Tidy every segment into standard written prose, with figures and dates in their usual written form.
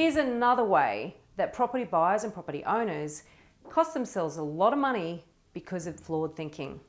Here's another way that property buyers and property owners cost themselves a lot of money because of flawed thinking.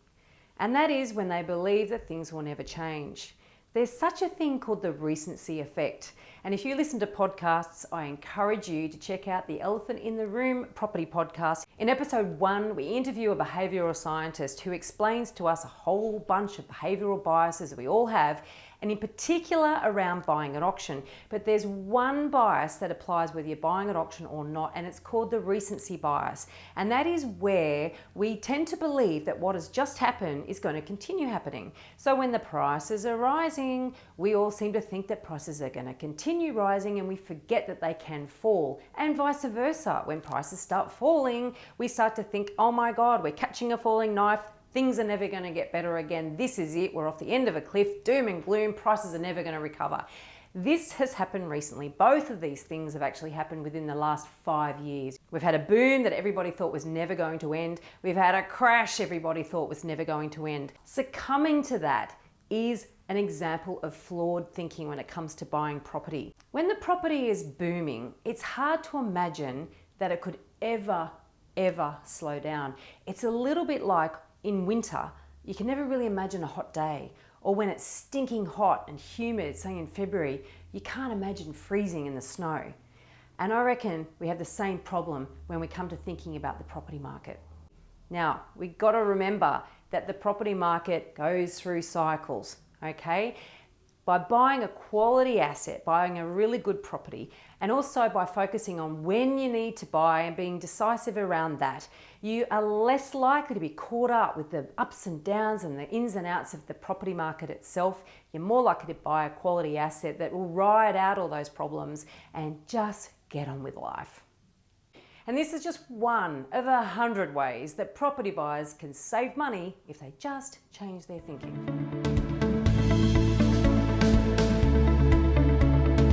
And that is when they believe that things will never change. There's such a thing called the recency effect. And if you listen to podcasts, I encourage you to check out the Elephant in the Room property podcast. In episode 1, we interview a behavioural scientist who explains to us a whole bunch of behavioural biases that we all have, and in particular around buying at auction. But there's one bias that applies whether you're buying at auction or not, and it's called the recency bias. And that is where we tend to believe that what has just happened is going to continue happening. So when the prices are rising, we all seem to think that prices are going to continue rising, and we forget that they can fall. And vice versa, when prices start falling, we start to think, oh my God, we're catching a falling knife. Things are never going to get better again. This is it. We're off the end of a cliff. Doom and gloom. Prices are never going to recover. This has happened recently. Both of these things have actually happened within the last 5 years. We've had a boom that everybody thought was never going to end. We've had a crash everybody thought was never going to end. Succumbing to that is an example of flawed thinking when it comes to buying property. When the property is booming, it's hard to imagine that it could ever slow down. It's a little bit like in winter, you can never really imagine a hot day, or when it's stinking hot and humid, say in February, you can't imagine freezing in the snow. And I reckon we have the same problem when we come to thinking about the property market. Now, we've got to remember that the property market goes through cycles, okay? By buying a quality asset, buying a really good property, and also by focusing on when you need to buy and being decisive around that, you are less likely to be caught up with the ups and downs and the ins and outs of the property market itself. You're more likely to buy a quality asset that will ride out all those problems and just get on with life. And this is just one of 100 ways that property buyers can save money if they just change their thinking.